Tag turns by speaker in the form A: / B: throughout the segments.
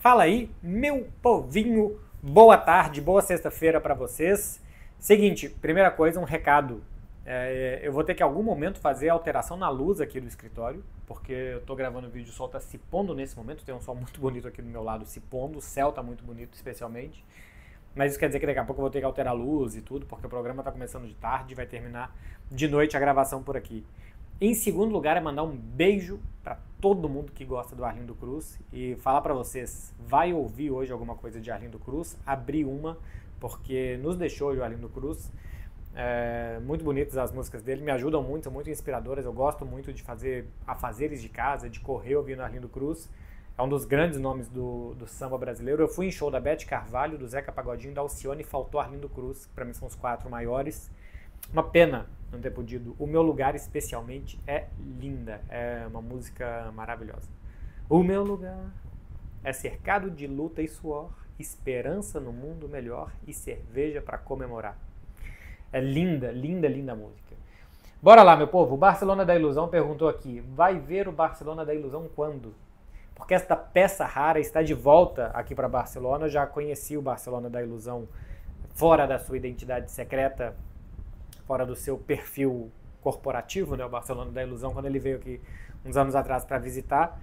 A: Fala aí, meu povinho, boa tarde, boa sexta-feira para vocês. Seguinte, primeira coisa, um recado. Eu vou ter que em algum momento fazer alteração na luz aqui do escritório, porque eu tô gravando o vídeo, o sol tá se pondo nesse momento, tem um sol muito bonito aqui do meu lado se pondo, o céu tá muito bonito especialmente. Mas isso quer dizer que daqui a pouco eu vou ter que alterar a luz e tudo, porque o programa tá começando de tarde e vai terminar de noite a gravação por aqui. Em segundo lugar, é mandar um beijo para todo mundo que gosta do Arlindo Cruz e falar para vocês, vai ouvir hoje alguma coisa de Arlindo Cruz, abrir uma, porque nos deixou hoje o Arlindo Cruz. Muito bonitas as músicas dele, me ajudam muito, são muito inspiradoras. Eu gosto muito de fazer afazeres de casa, de correr ouvindo Arlindo Cruz. É um dos grandes nomes do samba brasileiro. Eu fui em show da Beth Carvalho, do Zeca Pagodinho, da Alcione e faltou Arlindo Cruz, que para mim são os 4 maiores. Uma pena não ter podido. O Meu Lugar, especialmente, é linda. É uma música maravilhosa. O meu lugar é cercado de luta e suor, esperança no mundo melhor e cerveja para comemorar. É linda, linda, linda música. Bora lá, meu povo. O Barcelona da Ilusão perguntou aqui. Vai ver o Barcelona da Ilusão quando? Porque esta peça rara está de volta aqui para Barcelona. Eu já conheci o Barcelona da Ilusão fora da sua identidade secreta, fora do seu perfil corporativo, né, o Barcelona da Ilusão, quando ele veio aqui uns anos atrás para visitar,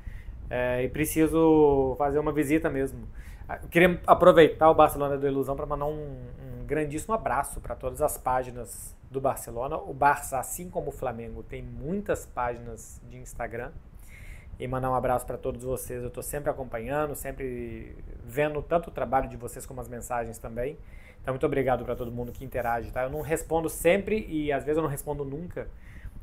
A: e preciso fazer uma visita mesmo. Eu queria aproveitar o Barcelona da Ilusão para mandar um grandíssimo abraço para todas as páginas do Barcelona. O Barça, assim como o Flamengo, tem muitas páginas de Instagram, e mandar um abraço para todos vocês. Eu estou sempre acompanhando, sempre vendo tanto o trabalho de vocês como as mensagens também. Então, muito obrigado para todo mundo que interage, tá? Eu não respondo sempre e às vezes eu não respondo nunca.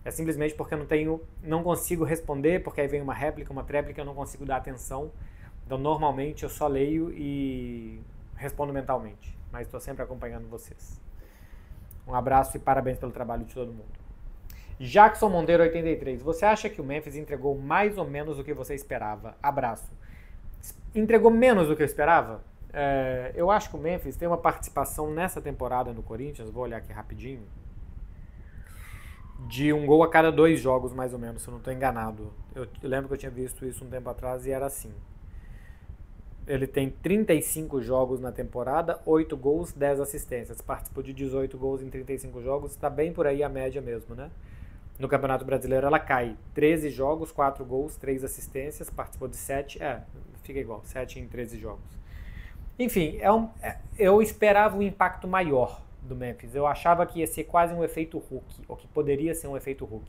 A: É simplesmente porque eu não consigo responder, porque aí vem uma réplica, uma tréplica, eu não consigo dar atenção. Então, normalmente eu só leio e respondo mentalmente. Mas estou sempre acompanhando vocês. Um abraço e parabéns pelo trabalho de todo mundo. Jackson Monteiro 83, você acha que o Memphis entregou mais ou menos do que você esperava? Abraço. Entregou menos do que eu esperava? Eu acho que o Memphis tem uma participação nessa temporada no Corinthians, vou olhar aqui rapidinho, de um gol a cada 2 jogos, mais ou menos, se eu não estou enganado. Eu lembro que eu tinha visto isso um tempo atrás e era assim. Ele tem 35 jogos na temporada, 8 gols, 10 assistências. Participou de 18 gols em 35 jogos, está bem por aí a média mesmo, né? No Campeonato Brasileiro ela cai 13 jogos, 4 gols, 3 assistências, participou de 7, fica igual, 7 em 13 jogos. Enfim, eu esperava um impacto maior do Memphis. Eu achava que ia ser quase um efeito Hulk, ou que poderia ser um efeito Hulk.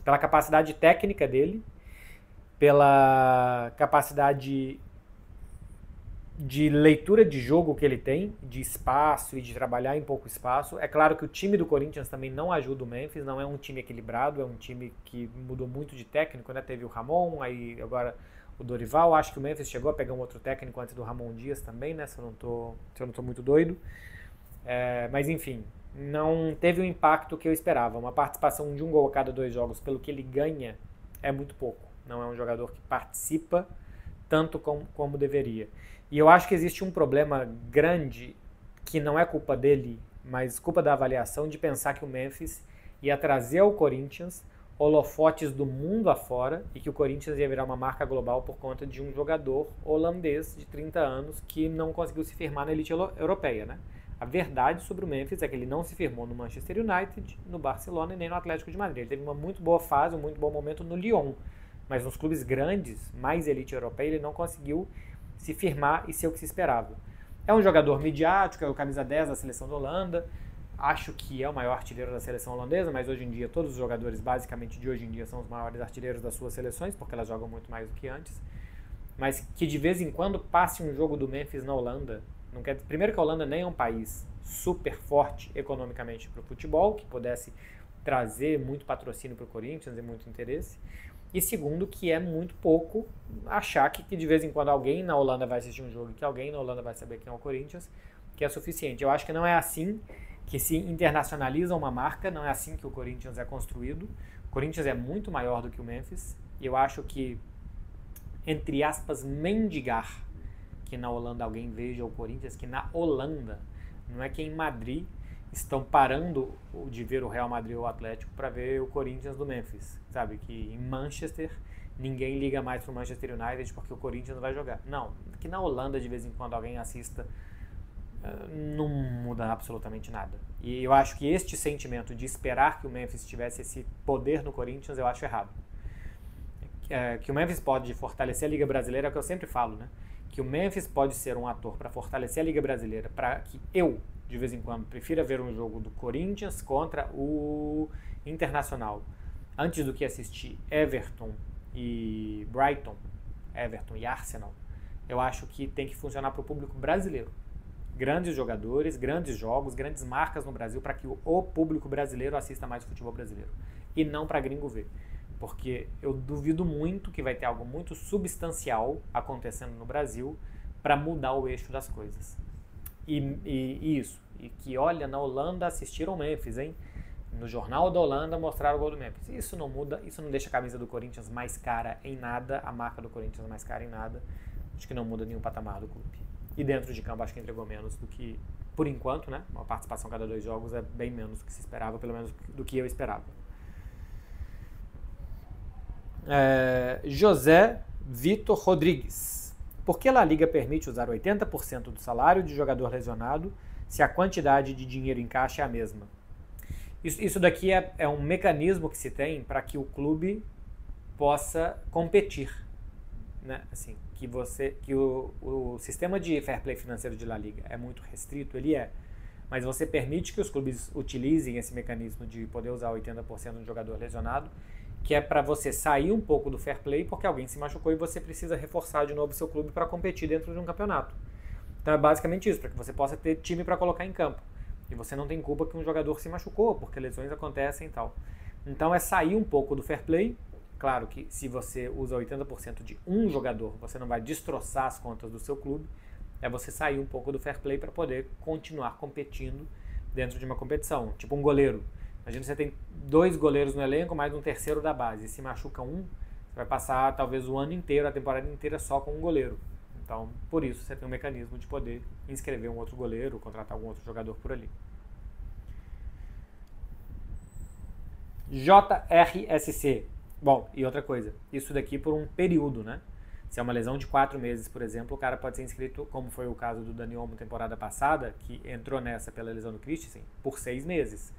A: Pela capacidade técnica dele, pela capacidade de leitura de jogo que ele tem, de espaço e de trabalhar em pouco espaço. É claro que o time do Corinthians também não ajuda o Memphis, não é um time equilibrado, é um time que mudou muito de técnico, né? Teve o Ramon, aí agora o Dorival. Acho que o Memphis chegou a pegar um outro técnico antes do Ramon Dias também, né? Se eu não tô muito doido. Mas enfim, não teve o impacto que eu esperava. Uma participação de um gol a cada 2 jogos pelo que ele ganha é muito pouco. Não é um jogador que participa tanto como deveria. E eu acho que existe um problema grande, que não é culpa dele, mas culpa da avaliação, de pensar que o Memphis ia trazer ao Corinthians holofotes do mundo afora e que o Corinthians ia virar uma marca global por conta de um jogador holandês de 30 anos que não conseguiu se firmar na elite europeia, né? A verdade sobre o Memphis é que ele não se firmou no Manchester United, no Barcelona e nem no Atlético de Madrid. Ele teve uma muito boa fase, um muito bom momento no Lyon, mas nos clubes grandes, mais elite europeia, ele não conseguiu se firmar e ser o que se esperava. É um jogador midiático, é o camisa 10 da seleção da Holanda, acho que é o maior artilheiro da seleção holandesa, mas hoje em dia todos os jogadores basicamente de hoje em dia são os maiores artilheiros das suas seleções, porque elas jogam muito mais do que antes, mas que de vez em quando passe um jogo do Memphis na Holanda. Não quer, primeiro que a Holanda nem é um país super forte economicamente para o futebol, que pudesse trazer muito patrocínio para o Corinthians e muito interesse. E segundo, que é muito pouco achar que de vez em quando alguém na Holanda vai assistir um jogo e que alguém na Holanda vai saber quem é o Corinthians, que é suficiente. Eu acho que não é assim que se internacionaliza uma marca, não é assim que o Corinthians é construído. O Corinthians é muito maior do que o Memphis, e eu acho que, entre aspas, mendigar que na Holanda alguém veja o Corinthians, que na Holanda, não é que em Madrid estão parando de ver o Real Madrid ou o Atlético para ver o Corinthians do Memphis, sabe? Que em Manchester ninguém liga mais pro Manchester United porque o Corinthians não vai jogar. Não, que na Holanda de vez em quando alguém assista, não muda absolutamente nada. E eu acho que este sentimento de esperar que o Memphis tivesse esse poder no Corinthians, eu acho errado. Que o Memphis pode fortalecer a Liga Brasileira, é o que eu sempre falo, né? Que o Memphis pode ser um ator para fortalecer a Liga Brasileira, para que eu, de vez em quando, prefira ver um jogo do Corinthians contra o Internacional, antes do que assistir Everton e Brighton, Everton e Arsenal. Eu acho que tem que funcionar para o público brasileiro. Grandes jogadores, grandes jogos, grandes marcas no Brasil, para que o público brasileiro assista mais o futebol brasileiro. E não para gringo ver. Porque eu duvido muito que vai ter algo muito substancial acontecendo no Brasil para mudar o eixo das coisas. E que olha, na Holanda assistiram o Memphis, hein? No jornal da Holanda mostraram o gol do Memphis. Isso não muda, isso não deixa a camisa do Corinthians mais cara em nada, a marca do Corinthians mais cara em nada. Acho que não muda nenhum patamar do clube. E dentro de campo acho que entregou menos do que, por enquanto, né? Uma participação a cada 2 jogos é bem menos do que se esperava, pelo menos do que eu esperava. José Vitor Rodrigues. Por que a La Liga permite usar 80% do salário de jogador lesionado se a quantidade de dinheiro em caixa é a mesma? Isso daqui é um mecanismo que se tem para que o clube possa competir, né? Assim, que o sistema de fair play financeiro de La Liga é muito restrito, ele é, mas você permite que os clubes utilizem esse mecanismo de poder usar 80% do jogador lesionado, que é para você sair um pouco do fair play porque alguém se machucou e você precisa reforçar de novo o seu clube para competir dentro de um campeonato. Então é basicamente isso, para que você possa ter time para colocar em campo. E você não tem culpa que um jogador se machucou, porque lesões acontecem e tal. Então é sair um pouco do fair play. Claro que se você usa 80% de um jogador, você não vai destroçar as contas do seu clube. É você sair um pouco do fair play para poder continuar competindo dentro de uma competição. Tipo um goleiro. Imagina você tem 2 goleiros no elenco, mais um terceiro da base. E se machuca um, você vai passar talvez o ano inteiro, a temporada inteira só com um goleiro. Então, por isso, você tem um mecanismo de poder inscrever um outro goleiro, contratar algum outro jogador por ali. JRSC. Bom, e outra coisa, isso daqui por um período, né? Se é uma lesão de 4 meses, por exemplo, o cara pode ser inscrito, como foi o caso do Dani Olmo temporada passada, que entrou nessa pela lesão do Christensen, por 6 meses.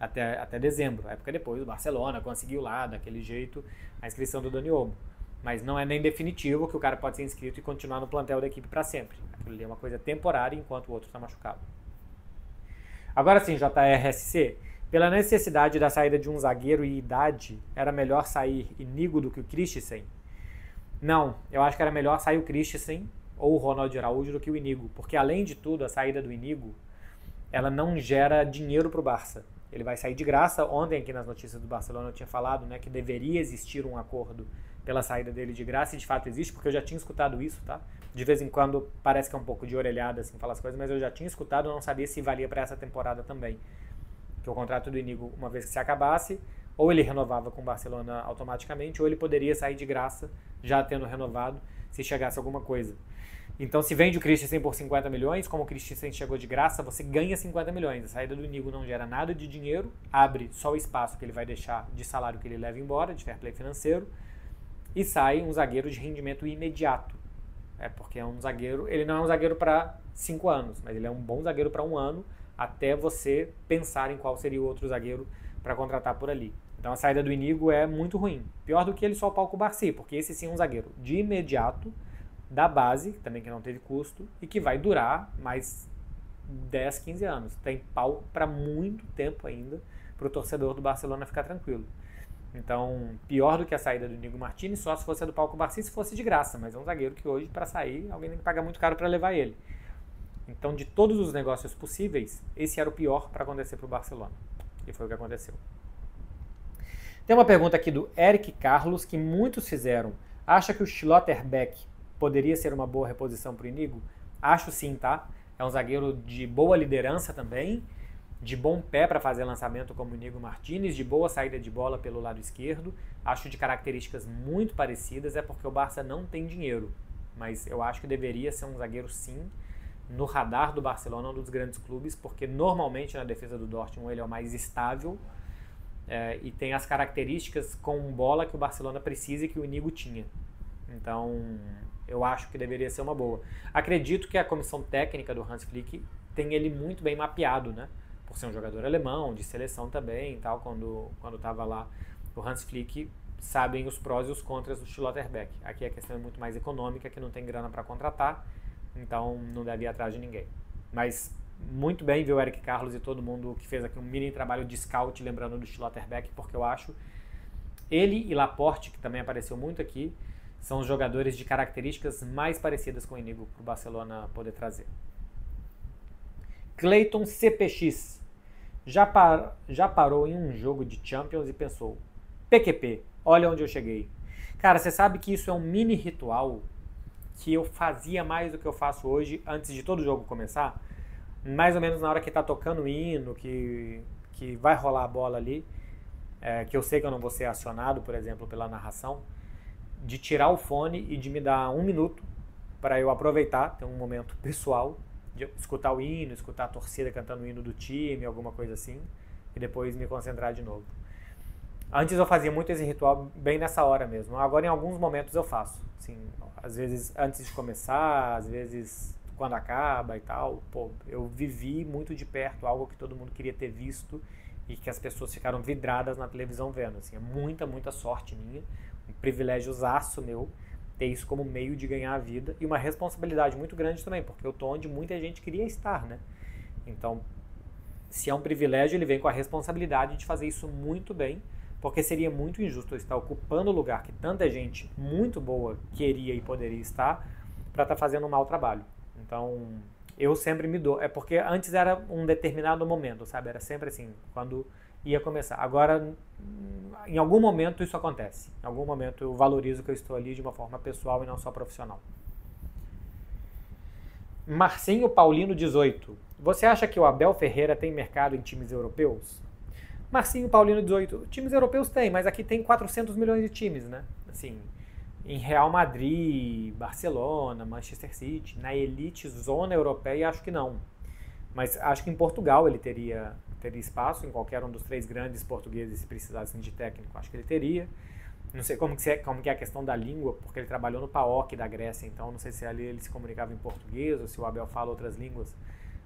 A: Até dezembro, a época depois o Barcelona conseguiu lá, daquele jeito, a inscrição do Dani Olmo. Mas não é nem definitivo que o cara pode ser inscrito e continuar no plantel da equipe para sempre. Aquilo ali é uma coisa temporária enquanto o outro está machucado. Agora sim, JRSC, pela necessidade da saída de um zagueiro e idade, era melhor sair Inigo do que o Christensen? Não, eu acho que era melhor sair o Christensen ou o Ronald Araújo do que o Inigo, porque além de tudo, a saída do Inigo, ela não gera dinheiro para o Barça. Ele vai sair de graça. Ontem aqui nas notícias do Barcelona eu tinha falado, né, que deveria existir um acordo pela saída dele de graça, e de fato existe, porque eu já tinha escutado isso, tá? De vez em quando parece que é um pouco de orelhada assim falar as coisas, mas eu já tinha escutado, eu não sabia se valia para essa temporada também. Que o contrato do Inigo, uma vez que se acabasse, ou ele renovava com o Barcelona automaticamente, ou ele poderia sair de graça, já tendo renovado, se chegasse alguma coisa. Então, se vende o Christensen por 50 milhões, como o Christensen chegou de graça, você ganha 50 milhões. A saída do Inigo não gera nada de dinheiro, abre só o espaço que ele vai deixar de salário que ele leva embora, de fair play financeiro, e sai um zagueiro de rendimento imediato. Porque é um zagueiro, ele não é um zagueiro para 5 anos, mas ele é um bom zagueiro para 1 ano, até você pensar em qual seria o outro zagueiro para contratar por ali. Então a saída do Inigo é muito ruim. Pior do que ele só o Paulo Barsi, porque esse sim é um zagueiro de imediato, da base, também que não teve custo, e que vai durar mais 10, 15 anos. Tem pau para muito tempo ainda para o torcedor do Barcelona ficar tranquilo. Então, pior do que a saída do Inigo Martínez, só se fosse a do Paulo Barsi, se fosse de graça, mas é um zagueiro que hoje, para sair, alguém tem que pagar muito caro para levar ele. Então, de todos os negócios possíveis, esse era o pior para acontecer para o Barcelona. E foi o que aconteceu. Tem uma pergunta aqui do Eric Carlos, que muitos fizeram. Acha que o Schlotterbeck poderia ser uma boa reposição para o Inigo? Acho sim, tá? É um zagueiro de boa liderança também, de bom pé para fazer lançamento como o Inigo Martínez, de boa saída de bola pelo lado esquerdo. Acho de características muito parecidas, é porque o Barça não tem dinheiro. Mas eu acho que deveria ser um zagueiro sim, no radar do Barcelona, um dos grandes clubes, porque normalmente na defesa do Dortmund ele é o mais estável, e tem as características com bola que o Barcelona precisa e que o Inigo tinha. Então, eu acho que deveria ser uma boa. Acredito que a comissão técnica do Hans Flick tem ele muito bem mapeado, né? Por ser um jogador alemão, de seleção também e tal, quando estava lá. O Hans Flick sabem os prós e os contras do Schlotterbeck. Aqui a questão é muito mais econômica, que não tem grana para contratar, então não deve ir atrás de ninguém. Mas muito bem ver o Eric Carlos e todo mundo que fez aqui um mini trabalho de scout, lembrando do Schlotterbeck, porque eu acho ele e Laporte, que também apareceu muito aqui, são os jogadores de características mais parecidas com o Inigo para o Barcelona poder trazer. Clayton CPX já parou em um jogo de Champions e pensou: PQP, olha onde eu cheguei. Cara, você sabe que isso é um mini ritual que eu fazia mais do que eu faço hoje antes de todo jogo começar. Mais ou menos na hora que tá tocando o hino, que vai rolar a bola ali, que eu sei que eu não vou ser acionado, por exemplo, pela narração, de tirar o fone e de me dar 1 minuto para eu aproveitar, ter um momento pessoal, de escutar o hino, escutar a torcida cantando o hino do time, alguma coisa assim, e depois me concentrar de novo. Antes eu fazia muito esse ritual bem nessa hora mesmo. Agora em alguns momentos eu faço. Assim, às vezes antes de começar, às vezes quando acaba e tal. Pô, eu vivi muito de perto algo que todo mundo queria ter visto e que as pessoas ficaram vidradas na televisão vendo. Assim, é muita sorte minha, um privilégiozaço meu ter isso como meio de ganhar a vida e uma responsabilidade muito grande também, porque eu tô onde muita gente queria estar, né? Então, se é um privilégio, ele vem com a responsabilidade de fazer isso muito bem, porque seria muito injusto eu estar ocupando o lugar que tanta gente muito boa queria e poderia estar para estar fazendo um mau trabalho. Então, eu sempre me dou. É porque antes era um determinado momento, sabe? Era sempre assim, quando ia começar. Agora, em algum momento isso acontece. Em algum momento eu valorizo que eu estou ali de uma forma pessoal e não só profissional. Marcinho Paulino 18. Você acha que o Abel Ferreira tem mercado em times europeus? Marcinho Paulino 18. Times europeus tem, mas aqui tem 400 milhões de times, né? Assim, em Real Madrid, Barcelona, Manchester City, na elite zona europeia, acho que não. Mas acho que em Portugal ele teria espaço, em qualquer um dos 3 grandes portugueses, se precisassem de técnico, acho que ele teria. Não sei como que é a questão da língua, porque ele trabalhou no PAOK da Grécia, então não sei se ali ele se comunicava em português ou se o Abel fala outras línguas.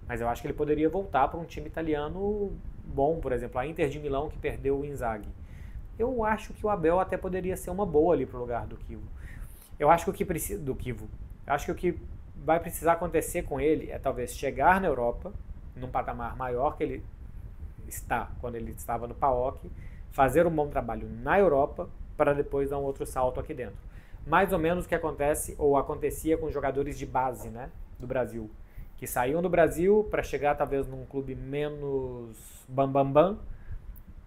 A: Mas eu acho que ele poderia voltar para um time italiano bom, por exemplo, a Inter de Milão, que perdeu o Inzaghi. Eu acho que o Abel até poderia ser uma boa ali para o lugar do Kivo. Eu acho que o que precisa do Kivo, eu acho que o que vai precisar acontecer com ele é talvez chegar na Europa, num patamar maior que ele está quando ele estava no PAOK, fazer um bom trabalho na Europa para depois dar um outro salto aqui dentro. Mais ou menos o que acontece ou acontecia com jogadores de base, né, do Brasil, que saíam do Brasil para chegar talvez num clube menos bam,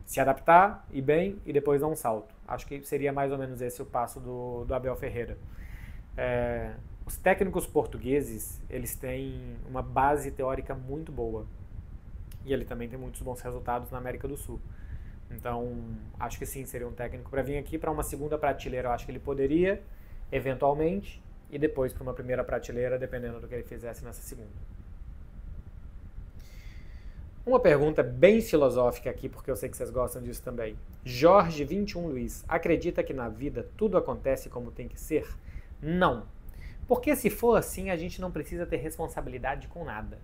A: se adaptar e bem e depois dar um salto. Acho que seria mais ou menos esse o passo do Abel Ferreira. Os técnicos portugueses, eles têm uma base teórica muito boa. E ele também tem muitos bons resultados na América do Sul. Então, acho que sim, seria um técnico para vir aqui para uma segunda prateleira. Eu acho que ele poderia, eventualmente, e depois para uma primeira prateleira, dependendo do que ele fizesse nessa segunda. Uma pergunta bem filosófica aqui, porque eu sei que vocês gostam disso também. Jorge 21 Luiz, acredita que na vida tudo acontece como tem que ser? Não. Porque se for assim, a gente não precisa ter responsabilidade com nada.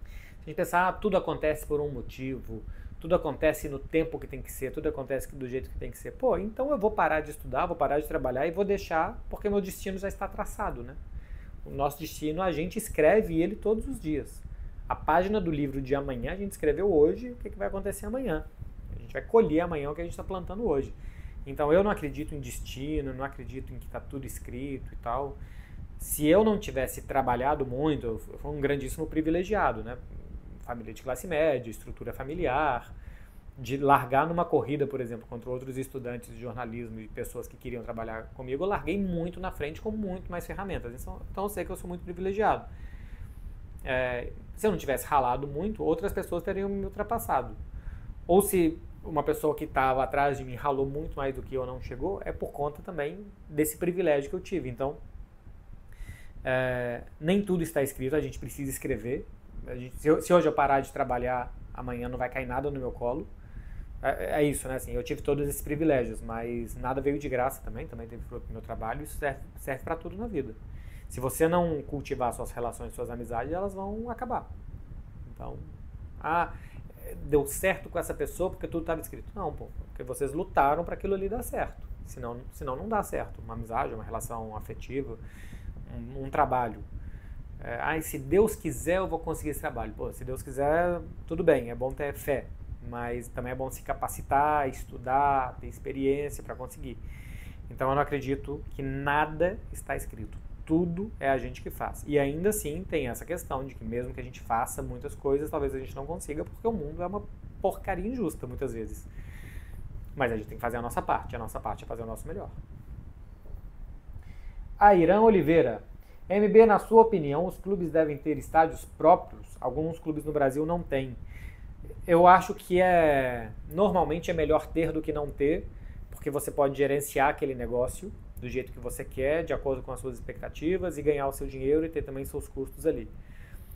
A: Se a gente pensar, tudo acontece por um motivo, tudo acontece no tempo que tem que ser, tudo acontece do jeito que tem que ser. Pô, então eu vou parar de estudar, vou parar de trabalhar e vou deixar, porque meu destino já está traçado, né? O nosso destino, a gente escreve ele todos os dias. A página do livro de amanhã, a gente escreveu hoje o que vai acontecer amanhã. A gente vai colher amanhã o que a gente está plantando hoje. Então eu não acredito em destino, não acredito em que está tudo escrito e tal. Se eu não tivesse trabalhado muito, eu fui um grandíssimo privilegiado, né? Família de classe média, estrutura familiar, de largar numa corrida, por exemplo, contra outros estudantes de jornalismo e pessoas que queriam trabalhar comigo, eu larguei muito na frente com muito mais ferramentas. Então eu sei que eu sou muito privilegiado. Se eu não tivesse ralado muito, outras pessoas teriam me ultrapassado. Ou se uma pessoa que estava atrás de mim ralou muito mais do que eu não chegou, é por conta também desse privilégio que eu tive. Então, nem tudo está escrito, a gente precisa escrever. Se hoje eu parar de trabalhar, amanhã não vai cair nada no meu colo. É isso, né? Assim, eu tive todos esses privilégios, mas nada veio de graça também teve fruto do meu trabalho, isso serve para tudo na vida. Se você não cultivar suas relações, suas amizades, elas vão acabar. Então, deu certo com essa pessoa porque tudo estava escrito. Não, pô, porque vocês lutaram para aquilo ali dar certo. Senão não dá certo. Uma amizade, uma relação afetiva, um trabalho. Se Deus quiser, eu vou conseguir esse trabalho. Pô, se Deus quiser, tudo bem, é bom ter fé. Mas também é bom se capacitar, estudar, ter experiência para conseguir. Então eu não acredito que nada está escrito. Tudo é a gente que faz. E ainda assim tem essa questão de que mesmo que a gente faça muitas coisas, talvez a gente não consiga, porque o mundo é uma porcaria injusta muitas vezes. Mas a gente tem que fazer a nossa parte. A nossa parte é fazer o nosso melhor. Irã Oliveira. MB, na sua opinião, os clubes devem ter estádios próprios? Alguns clubes no Brasil não têm. Eu acho que normalmente é melhor ter do que não ter, porque você pode gerenciar aquele negócio do jeito que você quer, de acordo com as suas expectativas, e ganhar o seu dinheiro e ter também seus custos ali.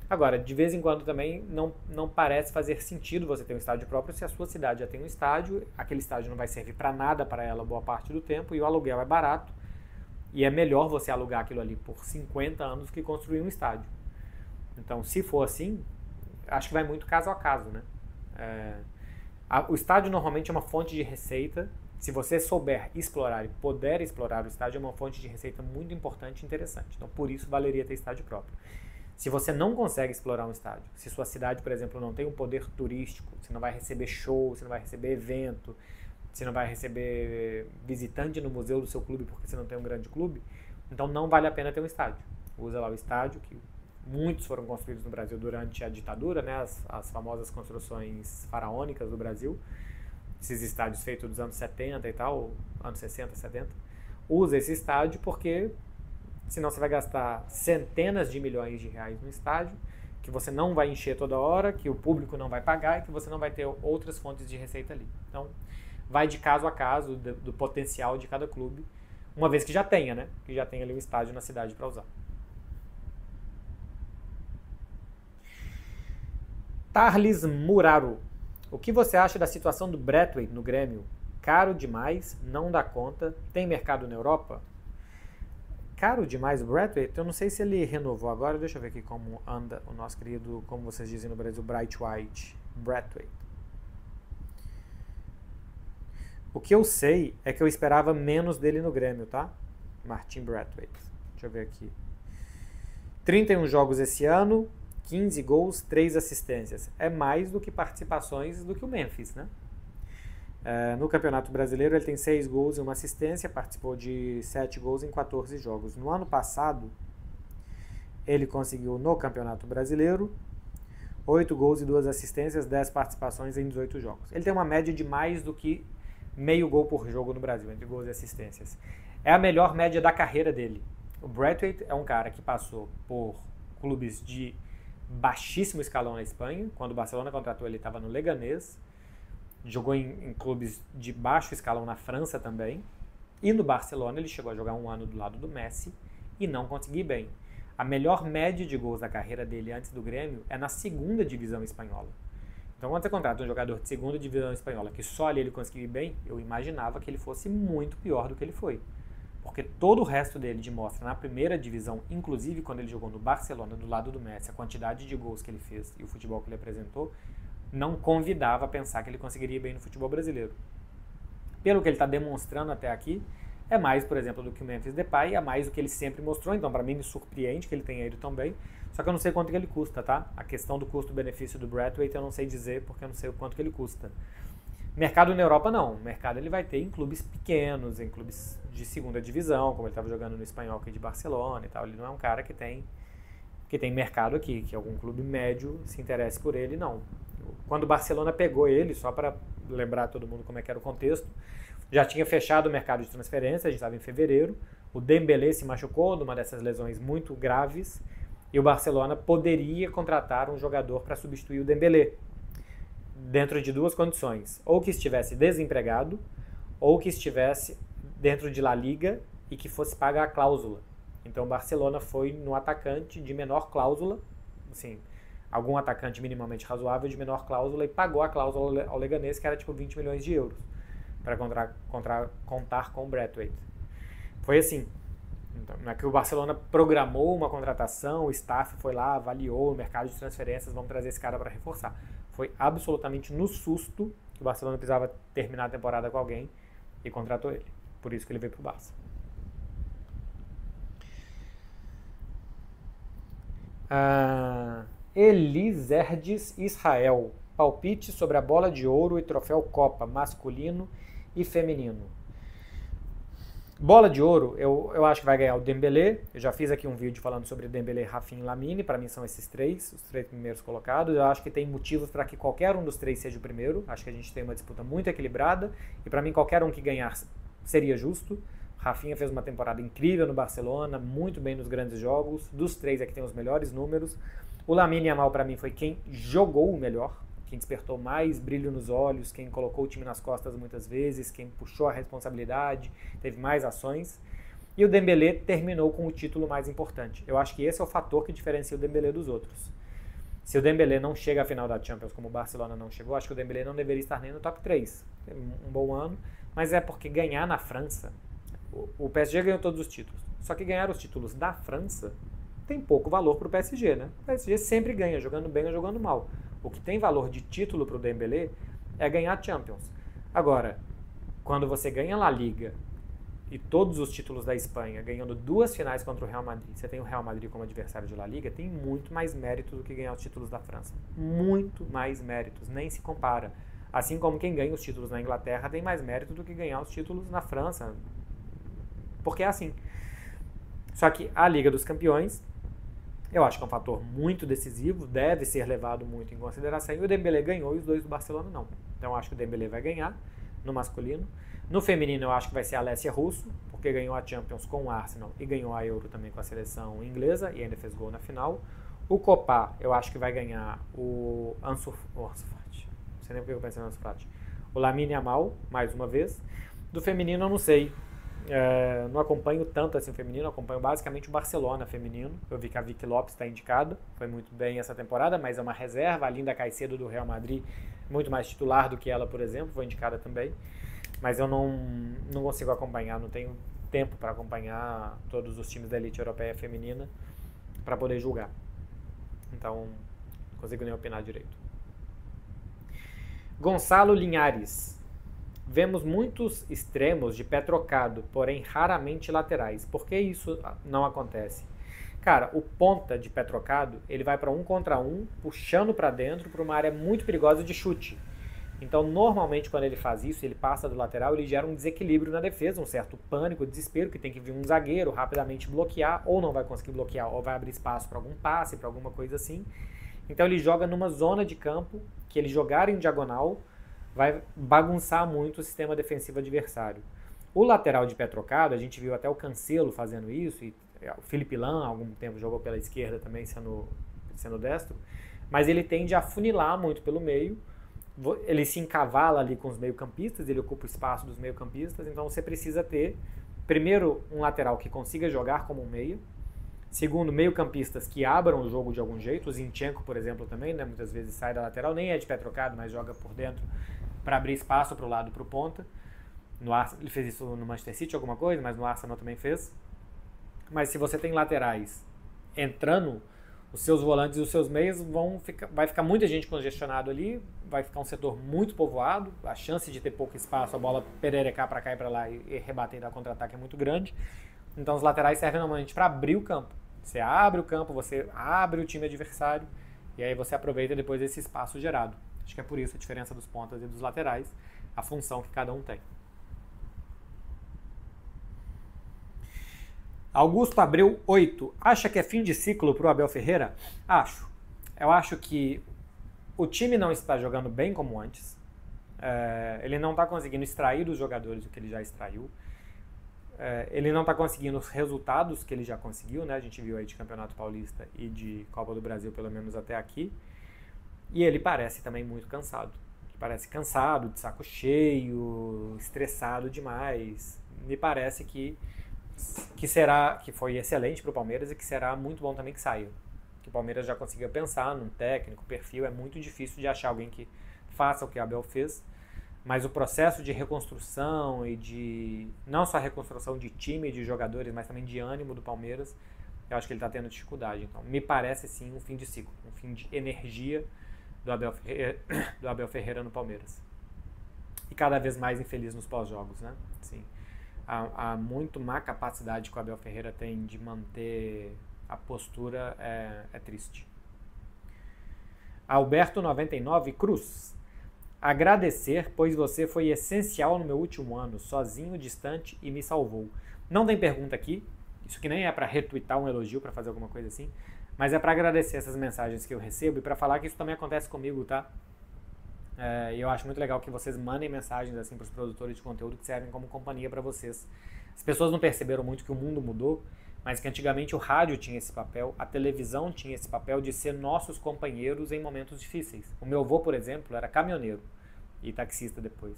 A: Agora, de vez em quando também não parece fazer sentido você ter um estádio próprio se a sua cidade já tem um estádio, aquele estádio não vai servir para nada para ela boa parte do tempo e o aluguel é barato, e é melhor você alugar aquilo ali por 50 anos que construir um estádio. Então, se for assim, acho que vai muito caso a caso, né? O estádio normalmente é uma fonte de receita. Se você souber explorar e puder explorar o estádio, é uma fonte de receita muito importante e interessante. Então, por isso, valeria ter estádio próprio. Se você não consegue explorar um estádio, se sua cidade, por exemplo, não tem um poder turístico, você não vai receber show, você não vai receber evento, você não vai receber visitante no museu do seu clube porque você não tem um grande clube, então não vale a pena ter um estádio. Usa lá o estádio, que muitos foram construídos no Brasil durante a ditadura, né, as famosas construções faraônicas do Brasil, esses estádios feitos dos anos 70 e tal, anos 60, 70. Usa esse estádio porque senão você vai gastar centenas de milhões de reais no estádio, que você não vai encher toda hora, que o público não vai pagar e que você não vai ter outras fontes de receita ali. Então, vai de caso a caso do potencial de cada clube, uma vez que já tenha, né? Que já tenha ali um estádio na cidade para usar. Tarlis Muraro. O que você acha da situação do Braithwaite no Grêmio? Caro demais, não dá conta, tem mercado na Europa? Caro demais o Braithwaite? Eu não sei se ele renovou agora, deixa eu ver aqui como anda o nosso querido, como vocês dizem no Brasil, Braithwaite. O que eu sei é que eu esperava menos dele no Grêmio, tá? Martin Braithwaite. Deixa eu ver aqui. 31 jogos esse ano, 15 gols, 3 assistências. É mais do que participações do que o Memphis, né? No Campeonato Brasileiro ele tem 6 gols e 1 assistência, participou de 7 gols em 14 jogos. No ano passado, ele conseguiu no Campeonato Brasileiro 8 gols e 2 assistências, 10 participações em 18 jogos. Ele tem uma média de mais do que meio gol por jogo no Brasil, entre gols e assistências. É a melhor média da carreira dele. O Braithwaite é um cara que passou por clubes de baixíssimo escalão na Espanha. Quando o Barcelona contratou ele estava no Leganés. Jogou em clubes de baixo escalão na França também. E no Barcelona ele chegou a jogar um ano do lado do Messi e não conseguiu bem. A melhor média de gols da carreira dele antes do Grêmio é na segunda divisão espanhola. Então quando você contrata um jogador de segunda divisão espanhola que só ali ele conseguiu ir bem, eu imaginava que ele fosse muito pior do que ele foi. Porque todo o resto dele de mostra na primeira divisão, inclusive quando ele jogou no Barcelona do lado do Messi, a quantidade de gols que ele fez e o futebol que ele apresentou, não convidava a pensar que ele conseguiria ir bem no futebol brasileiro. Pelo que ele está demonstrando até aqui, é mais, por exemplo, do que o Memphis Depay, é mais do que ele sempre mostrou, então para mim me surpreende que ele tenha ido tão bem, só que eu não sei quanto que ele custa, tá? A questão do custo-benefício do Braithwaite eu não sei dizer, porque eu não sei o quanto que ele custa. Mercado na Europa não, o mercado ele vai ter em clubes pequenos, em clubes de segunda divisão, como ele estava jogando no Espanhol aqui de Barcelona e tal, ele não é um cara que tem mercado aqui, que algum clube médio se interesse por ele, não. Quando o Barcelona pegou ele, só para lembrar todo mundo como é que era o contexto, já tinha fechado o mercado de transferência, a gente estava em fevereiro, o Dembélé se machucou numa dessas lesões muito graves, e o Barcelona poderia contratar um jogador para substituir o Dembélé, dentro de duas condições, ou que estivesse desempregado, ou que estivesse dentro de La Liga e que fosse paga a cláusula. Então o Barcelona foi no atacante de menor cláusula, assim, algum atacante minimamente razoável de menor cláusula e pagou a cláusula ao Leganés, que era tipo 20 milhões de euros, para contar com o Braithwaite. Foi assim. Então, não é que o Barcelona programou uma contratação, o staff foi lá, avaliou o mercado de transferências, vamos trazer esse cara para reforçar. Foi absolutamente no susto que o Barcelona precisava terminar a temporada com alguém e contratou ele. Por isso que ele veio para o Barça. Eliserdes Israel. Palpite sobre a bola de ouro e troféu Copa, masculino e feminino. Bola de ouro, eu acho que vai ganhar o Dembélé. Eu já fiz aqui um vídeo falando sobre Dembélé, Rafinha e Lamine. Para mim são esses três, os três primeiros colocados. Eu acho que tem motivos para que qualquer um dos três seja o primeiro. Acho que a gente tem uma disputa muito equilibrada. E para mim qualquer um que ganhar seria justo. Rafinha fez uma temporada incrível no Barcelona, muito bem nos grandes jogos. Dos três é que tem os melhores números. O Lamine Yamal para mim foi quem jogou o melhor, quem despertou mais brilho nos olhos, quem colocou o time nas costas muitas vezes, quem puxou a responsabilidade, teve mais ações. E o Dembélé terminou com o título mais importante. Eu acho que esse é o fator que diferencia o Dembélé dos outros. Se o Dembélé não chega à final da Champions, como o Barcelona não chegou, acho que o Dembélé não deveria estar nem no top 3. Teve um bom ano, mas é porque ganhar na França... O PSG ganhou todos os títulos. Só que ganhar os títulos da França tem pouco valor para o PSG, né? O PSG sempre ganha, jogando bem ou jogando mal. O que tem valor de título para o Dembélé é ganhar Champions. Agora, quando você ganha La Liga e todos os títulos da Espanha, ganhando 2 finais contra o Real Madrid, você tem o Real Madrid como adversário de La Liga, tem muito mais mérito do que ganhar os títulos da França. Muito mais méritos, nem se compara. Assim como quem ganha os títulos na Inglaterra tem mais mérito do que ganhar os títulos na França. Porque é assim. Só que a Liga dos Campeões, eu acho que é um fator muito decisivo, deve ser levado muito em consideração, e o Dembélé ganhou e os dois do Barcelona não. Então eu acho que o Dembélé vai ganhar no masculino. No feminino eu acho que vai ser a Alessia Russo, porque ganhou a Champions com o Arsenal e ganhou a Euro também com a seleção inglesa e ainda fez gol na final. O Copa eu acho que vai ganhar o Ansu Fati. Não sei nem porque eu pensei no Ansu Fati. O Lamine Yamal, mais uma vez. Do feminino eu não sei. Não acompanho tanto assim o feminino, acompanho basicamente o Barcelona feminino. Eu vi que a Vicky Lopes está indicada, foi muito bem essa temporada, mas é uma reserva. A Linda Caicedo do Real Madrid, muito mais titular do que ela, por exemplo, foi indicada também. Mas eu não consigo acompanhar, não tenho tempo para acompanhar todos os times da elite europeia feminina para poder julgar. Então, não consigo nem opinar direito. Gonçalo Linhares. Vemos muitos extremos de pé trocado, porém raramente laterais. Por que isso não acontece? Cara, o ponta de pé trocado, ele vai para 1 contra 1, puxando para dentro para uma área muito perigosa de chute. Então, normalmente, quando ele faz isso, ele passa do lateral, ele gera um desequilíbrio na defesa, um certo pânico, desespero, que tem que vir um zagueiro rapidamente bloquear, ou não vai conseguir bloquear, ou vai abrir espaço para algum passe, para alguma coisa assim. Então, ele joga numa zona de campo, que ele jogar em diagonal vai bagunçar muito o sistema defensivo adversário. O lateral de pé trocado, a gente viu até o Cancelo fazendo isso, e o Felipe Lan há algum tempo jogou pela esquerda também, sendo destro, mas ele tende a afunilar muito pelo meio, ele se encavala ali com os meio-campistas, ele ocupa o espaço dos meio-campistas, então você precisa ter, primeiro, um lateral que consiga jogar como um meia, segundo, meio-campistas que abram o jogo de algum jeito, o Zinchenko, por exemplo, também, né, muitas vezes sai da lateral, nem é de pé trocado, mas joga por dentro para abrir espaço para o lado, para o ponta. No Arsenal, ele fez isso no Manchester City, alguma coisa, mas no Arsenal também fez. Mas se você tem laterais entrando, os seus volantes e os seus meios vai ficar muita gente congestionado ali, vai ficar um setor muito povoado, a chance de ter pouco espaço, a bola pererecar para cá e para lá e rebater e dar contra-ataque é muito grande. Então os laterais servem normalmente para abrir o campo. Você abre o campo, você abre o time adversário e aí você aproveita depois esse espaço gerado. Acho que é por isso a diferença dos pontas e dos laterais, a função que cada um tem. Augusto Abreu 8. Acha que é fim de ciclo para o Abel Ferreira? Acho. Eu acho que o time não está jogando bem como antes. Ele não está conseguindo extrair dos jogadores o que ele já extraiu. Ele não está conseguindo os resultados que ele já conseguiu, né? A gente viu aí de Campeonato Paulista e de Copa do Brasil, pelo menos até aqui. E ele parece também muito cansado. Ele parece cansado, de saco cheio, estressado demais. Me parece que foi excelente para o Palmeiras e que será muito bom também que saia. que o Palmeiras já conseguia pensar num técnico, perfil. É muito difícil de achar alguém que faça o que o Abel fez. Mas o processo de reconstrução e de... não só a reconstrução de time e de jogadores, mas também de ânimo do Palmeiras, eu acho que ele está tendo dificuldade. Então, me parece sim um fim de ciclo, um fim de energia do Abel Ferreira no Palmeiras. E cada vez mais infeliz nos pós-jogos, né? Sim. Há muito má capacidade que o Abel Ferreira tem de manter a postura, é triste. Alberto99 Cruz. Agradecer, pois você foi essencial no meu último ano, sozinho, distante e me salvou. Não tem pergunta aqui, isso que nem é para retweetar um elogio, para fazer alguma coisa assim, mas é para agradecer essas mensagens que eu recebo e para falar que isso também acontece comigo, tá? E eu acho muito legal que vocês mandem mensagens assim para os produtores de conteúdo que servem como companhia para vocês. As pessoas não perceberam muito que o mundo mudou, mas que antigamente o rádio tinha esse papel, a televisão tinha esse papel de ser nossos companheiros em momentos difíceis. O meu avô, por exemplo, era caminhoneiro e taxista depois.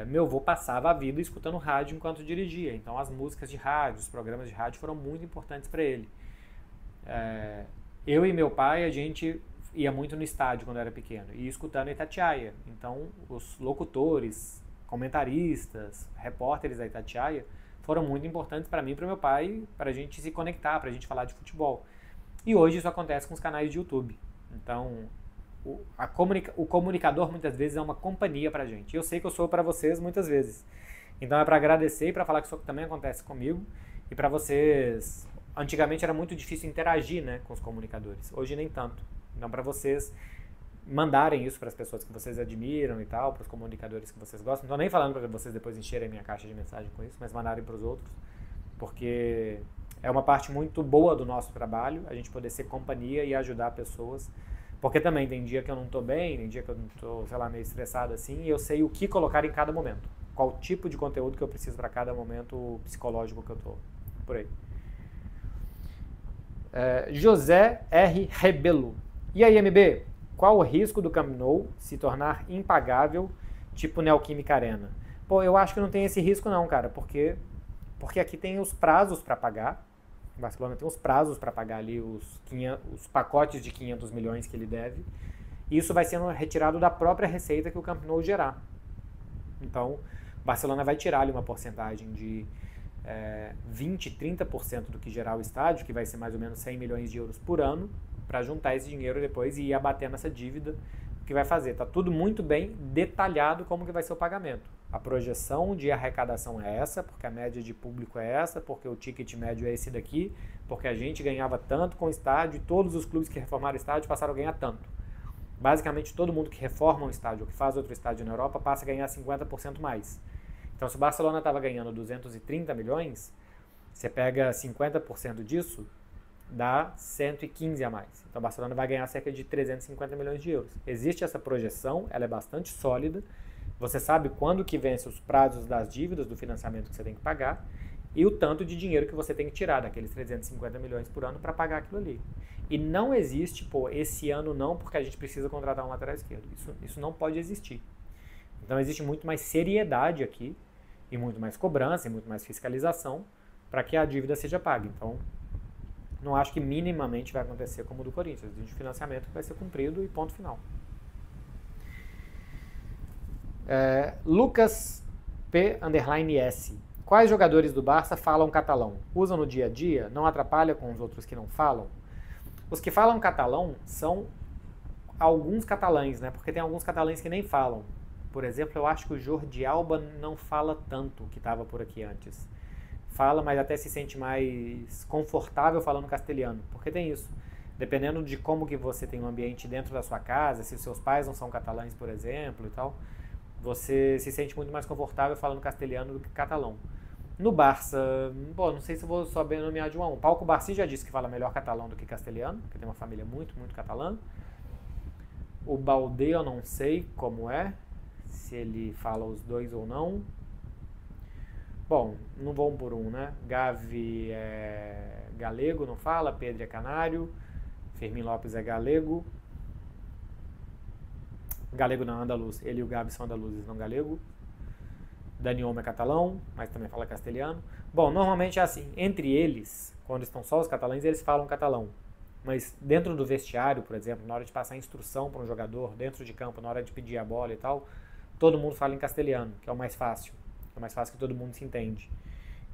A: Meu avô passava a vida escutando rádio enquanto dirigia, então as músicas de rádio, os programas de rádio foram muito importantes para ele. Eu e meu pai, a gente ia muito no estádio quando eu era pequeno, e escutando Itatiaia. Então os locutores, comentaristas, repórteres da Itatiaia foram muito importantes para mim e para meu pai, para a gente se conectar, para a gente falar de futebol. E hoje isso acontece com os canais de YouTube. Então, o comunicador muitas vezes é uma companhia para a gente. E eu sei que eu sou para vocês muitas vezes. Então é para agradecer e para falar que isso também acontece comigo. E para vocês... Antigamente era muito difícil interagir, né, com os comunicadores. Hoje nem tanto. Então para vocês mandarem isso para as pessoas que vocês admiram e tal, para os comunicadores que vocês gostam. Não estou nem falando para vocês depois encherem minha caixa de mensagem com isso, mas mandarem para os outros, porque é uma parte muito boa do nosso trabalho, a gente poder ser companhia e ajudar pessoas, porque também tem dia que eu não estou bem, tem dia que eu não estou, sei lá, meio estressado assim, e eu sei o que colocar em cada momento, qual tipo de conteúdo que eu preciso para cada momento psicológico que eu estou, por aí. José R. Rebelo. E aí, MB? Qual o risco do Camp Nou se tornar impagável, tipo Neoquímica Arena? Pô, eu acho que não tem esse risco não, cara, porque aqui tem os prazos para pagar. O Barcelona tem os prazos para pagar ali os pacotes de 500 milhões que ele deve. E isso vai sendo retirado da própria receita que o Camp Nou gerar. Então, o Barcelona vai tirar ali uma porcentagem de 20, 30% do que gerar o estádio, que vai ser mais ou menos 100 milhões de euros por ano, para juntar esse dinheiro depois e ir abatendo essa dívida que vai fazer. Está tudo muito bem detalhado como que vai ser o pagamento. A projeção de arrecadação é essa, porque a média de público é essa, porque o ticket médio é esse daqui, porque a gente ganhava tanto com o estádio e todos os clubes que reformaram o estádio passaram a ganhar tanto. Basicamente, todo mundo que reforma um estádio ou que faz outro estádio na Europa passa a ganhar 50% mais. Então, se o Barcelona estava ganhando 230 milhões, você pega 50% disso, dá 115 a mais. Então, o Barcelona vai ganhar cerca de 350 milhões de euros. Existe essa projeção, ela é bastante sólida. Você sabe quando que vence os prazos das dívidas, do financiamento que você tem que pagar, e o tanto de dinheiro que você tem que tirar daqueles 350 milhões por ano para pagar aquilo ali. E não existe, esse ano não, porque a gente precisa contratar um lateral esquerdo. Isso não pode existir. Então, existe muito mais seriedade aqui, e muito mais cobrança, e muito mais fiscalização, para que a dívida seja paga. Então, não acho que minimamente vai acontecer como o do Corinthians. Existe um financiamento que vai ser cumprido e ponto final. Lucas P_S. Quais jogadores do Barça falam catalão? Usam no dia a dia? Não atrapalha com os outros que não falam? Os que falam catalão são alguns catalães, né? Porque tem alguns catalães que nem falam. Por exemplo, eu acho que o Jordi Alba não fala tanto, que estava por aqui antes. Fala, mas até se sente mais confortável falando castelhano, porque tem isso. Dependendo de como que você tem um ambiente dentro da sua casa, se os seus pais não são catalães, por exemplo, e tal, você se sente muito mais confortável falando castelhano do que catalão. No Barça, não sei se eu vou saber nomear de um a um. Pau Cubarsí já disse que fala melhor catalão do que castelhano, porque tem uma família muito, muito catalã. O Baldé eu não sei como é, se ele fala os dois ou não. Bom, não vou um por um, né? Gavi é galego, não fala. Pedro é canário. Fermin Lopes é galego. Galego não, andaluz. Ele e o Gabi são andaluzes, não galego. Dani Olmo é catalão, mas também fala castelhano. Bom, normalmente é assim. Entre eles, quando estão só os catalães, eles falam catalão. mas dentro do vestiário, por exemplo, na hora de passar instrução para um jogador, dentro de campo, na hora de pedir a bola e tal, todo mundo fala em castelhano, que é o mais fácil. É o mais fácil que todo mundo se entende.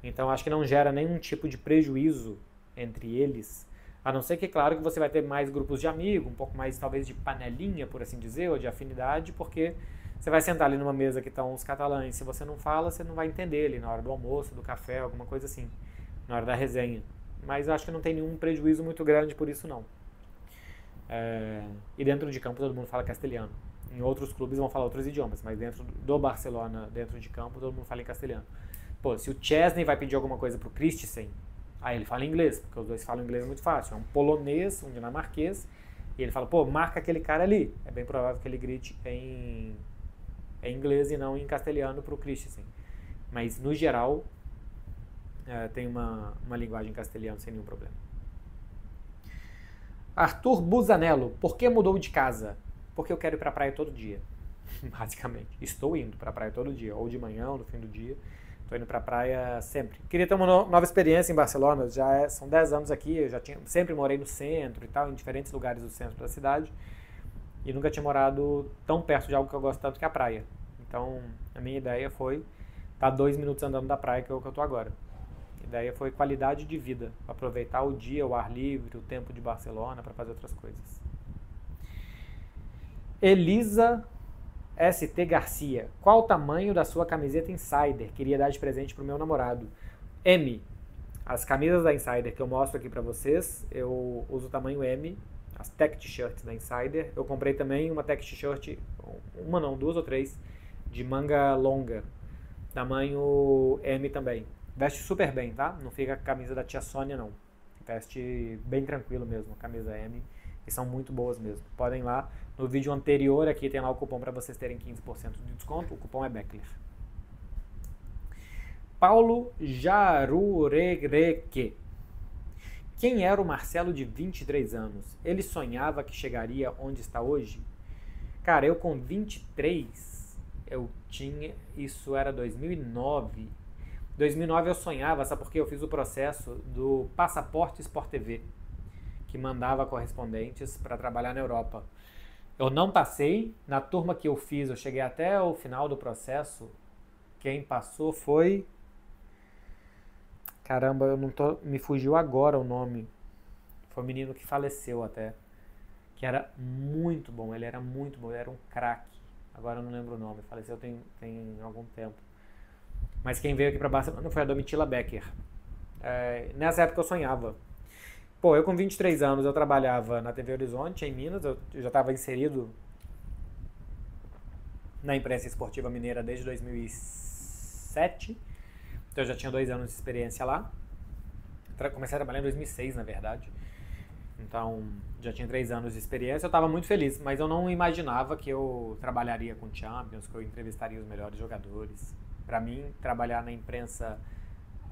A: Então acho que não gera nenhum tipo de prejuízo entre eles, a não ser que, claro, que você vai ter mais grupos de amigos, um pouco mais talvez de panelinha, por assim dizer, ou de afinidade, porque você vai sentar ali numa mesa que estão os catalães, se você não fala, você não vai entender ele na hora do almoço, do café, alguma coisa assim, na hora da resenha. Mas acho que não tem nenhum prejuízo muito grande por isso não. E dentro de campo todo mundo fala castelhano. Em outros clubes vão falar outros idiomas, mas dentro do Barcelona, dentro de campo, todo mundo fala em castelhano. Pô, se o Chesney vai pedir alguma coisa pro Christensen, aí ele fala inglês, porque os dois falam inglês muito fácil. É um polonês, um dinamarquês, e ele fala, pô, marca aquele cara ali. É bem provável que ele grite em inglês e não em castelhano pro Christensen. Mas, no geral, tem uma linguagem castelhana sem nenhum problema. Arthur Busanello, por que mudou de casa? Porque eu quero ir pra praia todo dia, basicamente. Estou indo pra praia todo dia, ou de manhã, ou no fim do dia. Estou indo pra praia sempre. Queria ter uma nova experiência em Barcelona, são 10 anos aqui, eu sempre morei no centro e tal, em diferentes lugares do centro da cidade, e nunca tinha morado tão perto de algo que eu gosto tanto que é a praia. Então, a minha ideia foi estar 2 minutos andando da praia, que é o que eu estou agora. A ideia foi qualidade de vida, aproveitar o dia, o ar livre, o tempo de Barcelona para fazer outras coisas. Elisa ST Garcia, qual o tamanho da sua camiseta Insider? Queria dar de presente pro meu namorado. M. As camisas da Insider que eu mostro aqui para vocês, eu uso o tamanho M, as tech t-shirts da Insider. Eu comprei também uma tech t-shirt, duas ou três, de manga longa, tamanho M também. Veste super bem, tá? Não fica a camisa da tia Sônia, não. Veste bem tranquilo mesmo, a camisa M. E são muito boas mesmo. Podem ir lá. No vídeo anterior aqui tem lá o cupom para vocês terem 15% de desconto. O cupom é Beckler. Paulo Jarureque. Quem era o Marcelo de 23 anos? Ele sonhava que chegaria onde está hoje? Cara, eu com 23, eu tinha... Isso era 2009. 2009 eu sonhava, sabe por quê? Eu fiz o processo do Passaporte Sport TV, que mandava correspondentes para trabalhar na Europa. Eu não passei, na turma que eu fiz, eu cheguei até o final do processo, quem passou foi... Caramba, me fugiu agora o nome. Foi um menino que faleceu até, que era muito bom, ele era muito bom, ele era um craque. Agora eu não lembro o nome, faleceu tem algum tempo. Mas quem veio aqui para Barcelona foi a Domitila Becker. Nessa época eu sonhava. Pô, eu com 23 anos, eu trabalhava na TV Horizonte, em Minas, eu já estava inserido na imprensa esportiva mineira desde 2007, então eu já tinha 2 anos de experiência lá. Comecei a trabalhar em 2006, na verdade, então já tinha 3 anos de experiência, eu estava muito feliz, mas eu não imaginava que eu trabalharia com Champions, que eu entrevistaria os melhores jogadores. Para mim, trabalhar na imprensa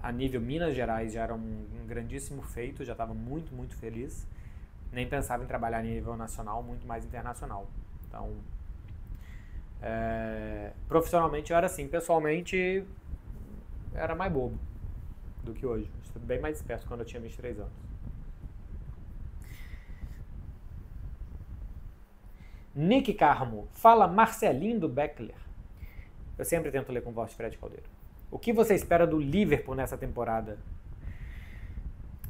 A: a nível Minas Gerais já era um grandíssimo feito, já estava muito, muito feliz. Nem pensava em trabalhar a nível nacional, muito mais internacional. Então, profissionalmente eu era assim, pessoalmente era mais bobo do que hoje. Estou bem mais esperto quando eu tinha 23 anos. Nick Carmo, fala Marcelinho do Beckler. Eu sempre tento ler com voz de Fred Caldeiro. O que você espera do Liverpool nessa temporada?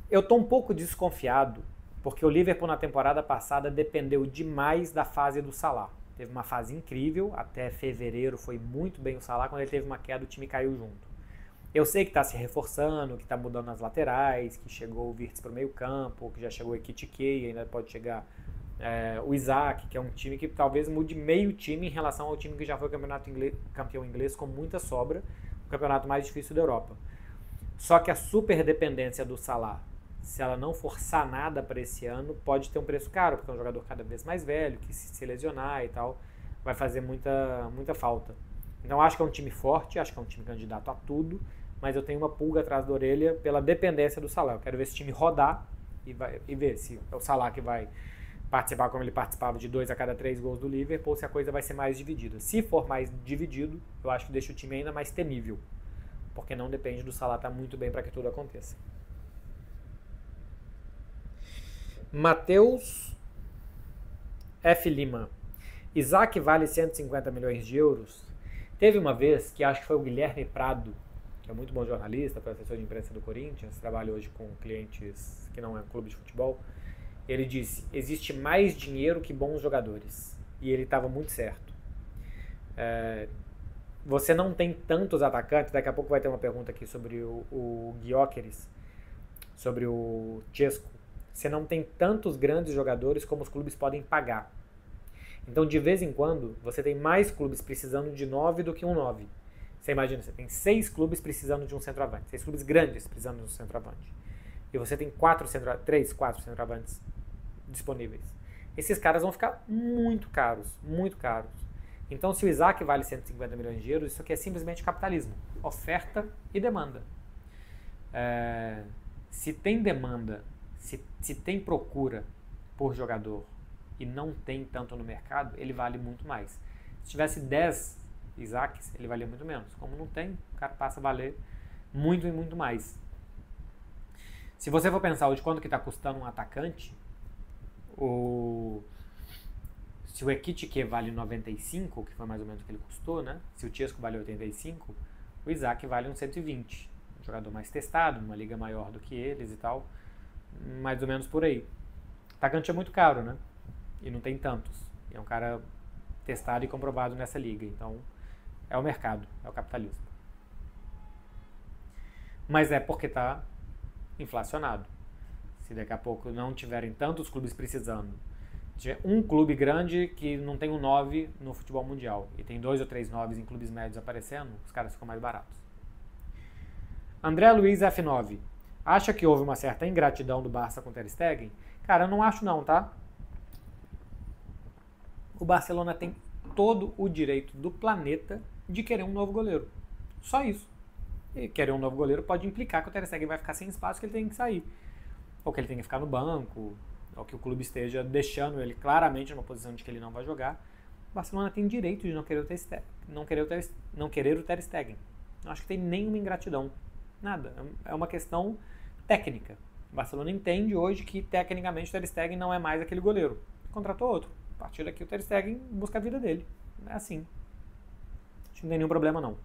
A: Eu estou um pouco desconfiado, porque o Liverpool na temporada passada dependeu demais da fase do Salah. Teve uma fase incrível, até fevereiro foi muito bem o Salah, quando ele teve uma queda o time caiu junto. Eu sei que está se reforçando, que está mudando as laterais, que chegou o Wirtz para o meio campo, que já chegou o Ekitike, ainda pode chegar o Isaac, que é um time que talvez mude meio time em relação ao time que já foi campeão inglês com muita sobra, o campeonato mais difícil da Europa. Só que a super dependência do Salah, se ela não for sanada para esse ano, pode ter um preço caro, porque é um jogador cada vez mais velho, que se lesionar e tal, vai fazer muita, muita falta. Então acho que é um time forte, acho que é um time candidato a tudo, mas eu tenho uma pulga atrás da orelha pela dependência do Salah. Eu quero ver esse time rodar e ver se é o Salah que vai participar como ele participava de 2 a cada 3 gols do Liverpool, se a coisa vai ser mais dividida. Se for mais dividido, eu acho que deixa o time ainda mais temível, porque não depende do Salah estar muito bem para que tudo aconteça. Matheus F. Lima. Isaac vale 150 milhões de euros? Teve uma vez que acho que foi o Guilherme Prado, que é muito bom jornalista, foi assessor de imprensa do Corinthians, trabalha hoje com clientes que não é um clube de futebol. Ele disse, existe mais dinheiro que bons jogadores. E ele estava muito certo. Você não tem tantos atacantes, daqui a pouco vai ter uma pergunta aqui sobre o Gyökeres, sobre o Chesco. Você não tem tantos grandes jogadores como os clubes podem pagar. Então, de vez em quando, você tem mais clubes precisando de 9 do que um 9. Você imagina, você tem 6 clubes precisando de um centroavante. 6 clubes grandes precisando de um centroavante. E você tem 3, 4 centroavantes disponíveis. Esses caras vão ficar muito caros, muito caros. Então, se o Isaac vale 150 milhões de euros, isso aqui é simplesmente capitalismo. Oferta e demanda. Se tem demanda, se tem procura por jogador e não tem tanto no mercado, ele vale muito mais. Se tivesse 10 Isaacs, ele valia muito menos. Como não tem, o cara passa a valer muito e muito mais. Se você for pensar hoje quanto que está custando um atacante, se o Ekitike vale 95, que foi mais ou menos o que ele custou, né? Se o Chesco vale 85, o Isaac vale uns 120. Um jogador mais testado, numa liga maior do que eles e tal. Mais ou menos por aí. Atacante é muito caro, né? E não tem tantos. E é um cara testado e comprovado nessa liga. Então, é o mercado, é o capitalismo. Mas é porque está inflacionado. Se daqui a pouco não tiverem tantos clubes precisando, tiver um clube grande que não tem um 9 no futebol mundial e tem 2 ou 3 9s em clubes médios aparecendo, os caras ficam mais baratos. André Luiz F9. Acha que houve uma certa ingratidão do Barça com o Ter Stegen? Cara, eu não acho não, tá? O Barcelona tem todo o direito do planeta de querer um novo goleiro. Só isso. E querer um novo goleiro pode implicar que o Ter Stegen vai ficar sem espaço, que ele tem que sair. Ou que ele tem que ficar no banco, ou que o clube esteja deixando ele claramente numa posição de que ele não vai jogar. O Barcelona tem direito de não querer o Ter Stegen. Não acho que tem nenhuma ingratidão. Nada. É uma questão técnica. O Barcelona entende hoje que tecnicamente o Ter Stegen não é mais aquele goleiro. Contratou outro. A partir daqui o Ter Stegen busca a vida dele. É assim. Acho que não tem nenhum problema não.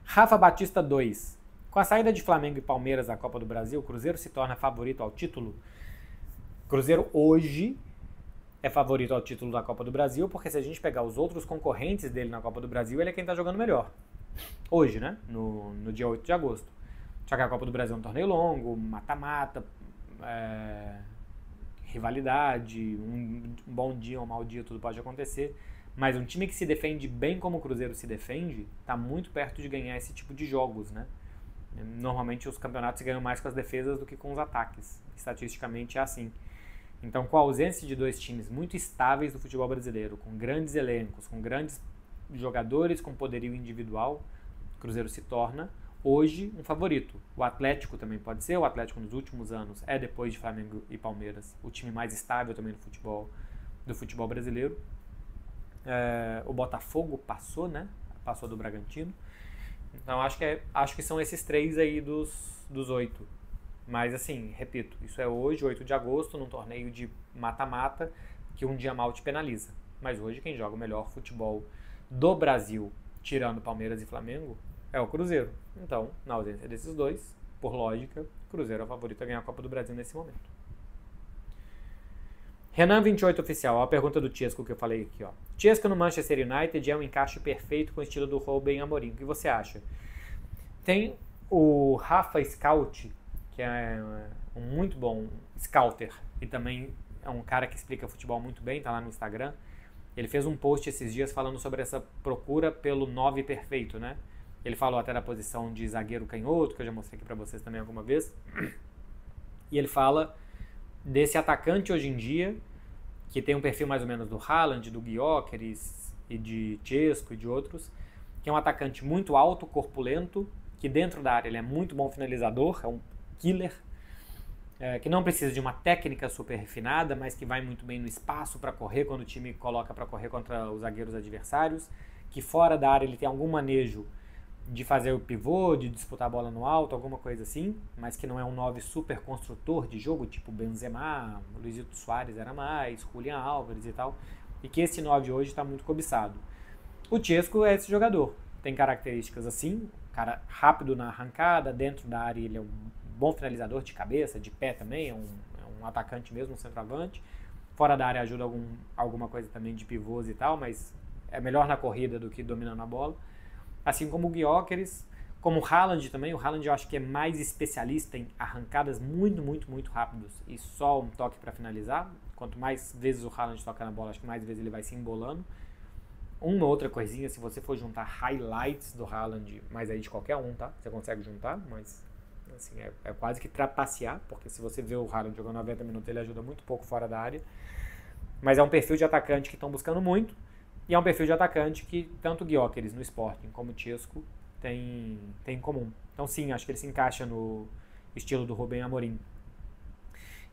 A: Rafa Batista 2. Com a saída de Flamengo e Palmeiras da Copa do Brasil, o Cruzeiro se torna favorito ao título. O Cruzeiro hoje é favorito ao título da Copa do Brasil, porque se a gente pegar os outros concorrentes dele na Copa do Brasil, ele é quem está jogando melhor. Hoje, né? No dia 8 de agosto. Só que a Copa do Brasil é um torneio longo, mata-mata, rivalidade, um bom dia ou um mau dia, tudo pode acontecer. Mas um time que se defende bem como o Cruzeiro se defende, está muito perto de ganhar esse tipo de jogos, né? Normalmente os campeonatos se ganham mais com as defesas do que com os ataques. Estatisticamente é assim. Então, com a ausência de dois times muito estáveis do futebol brasileiro, com grandes elencos, com grandes jogadores com poderio individual, o Cruzeiro se torna, hoje, um favorito. O Atlético também pode ser. O Atlético, nos últimos anos, é, depois de Flamengo e Palmeiras, o time mais estável também do futebol brasileiro. O Botafogo passou, né? Passou do Bragantino. Então, acho que são esses três aí dos 8. Mas, assim, repito, isso é hoje, 8 de agosto, num torneio de mata-mata, que um dia mal te penaliza. Mas hoje, quem joga o melhor futebol do Brasil, tirando Palmeiras e Flamengo, é o Cruzeiro. Então, na ausência desses dois, por lógica, o Cruzeiro é o favorito a ganhar a Copa do Brasil nesse momento. Renan28 Oficial, a pergunta do Chesco que eu falei aqui, ó. Chesco no Manchester United é um encaixe perfeito com o estilo do Ruben Amorim. O que você acha? Tem o Rafa Scout, que é um muito bom scouter e também é um cara que explica futebol muito bem, tá lá no Instagram. Ele fez um post esses dias falando sobre essa procura pelo 9 perfeito, né? Ele falou até da posição de zagueiro canhoto, que eu já mostrei aqui pra vocês também alguma vez. E ele fala desse atacante hoje em dia, que tem um perfil mais ou menos do Haaland, do Gyökeres e de Chesco e de outros, que é um atacante muito alto, corpulento, que dentro da área ele é muito bom finalizador, é um killer, que não precisa de uma técnica super refinada, mas que vai muito bem no espaço para correr, quando o time coloca para correr contra os zagueiros adversários, que fora da área ele tem algum manejo de fazer o pivô, de disputar a bola no alto, alguma coisa assim, mas que não é um 9 super construtor de jogo, tipo Benzema, Luizito Soares era mais, Julián Álvares e tal, e que esse 9 hoje está muito cobiçado. O Chesco é esse jogador, tem características assim, cara rápido na arrancada, dentro da área ele é um bom finalizador de cabeça, de pé também, é um atacante mesmo, um centroavante, fora da área ajuda alguma coisa também de pivôs e tal, mas é melhor na corrida do que dominando a bola. Assim como o Gyökeres, como o Haaland também. O Haaland eu acho que é mais especialista em arrancadas muito, muito, muito rápidas e só um toque para finalizar. Quanto mais vezes o Haaland toca na bola, acho que mais vezes ele vai se embolando. Uma outra coisinha, se você for juntar highlights do Haaland, mas aí de qualquer um, tá? Você consegue juntar, mas assim, é quase que trapacear, porque se você vê o Haaland jogando 90 minutos, ele ajuda muito pouco fora da área. Mas é um perfil de atacante que estão buscando muito. E é um perfil de atacante que tanto o Gyökeres no Sporting como o Chesco tem em comum. Então sim, acho que ele se encaixa no estilo do Rubem Amorim.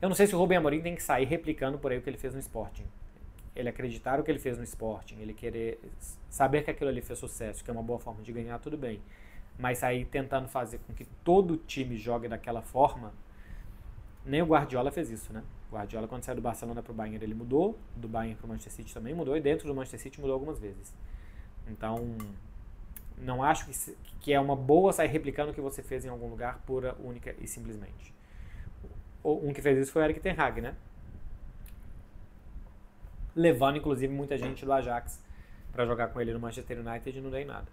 A: Eu não sei se o Rubem Amorim tem que sair replicando por aí o que ele fez no Sporting. Ele acreditar o que ele fez no Sporting, ele querer saber que aquilo ali fez sucesso, que é uma boa forma de ganhar, tudo bem. Mas sair tentando fazer com que todo time jogue daquela forma, nem o Guardiola fez isso, né? O Guardiola, quando saiu do Barcelona para o Bayern, ele mudou, do Bayern para o Manchester City também mudou, e dentro do Manchester City mudou algumas vezes. Então, não acho que é uma boa sair replicando o que você fez em algum lugar, pura, única e simplesmente. Um que fez isso foi o Erik ten Hag, né? Levando, inclusive, muita gente do Ajax para jogar com ele no Manchester United e não deu em nada.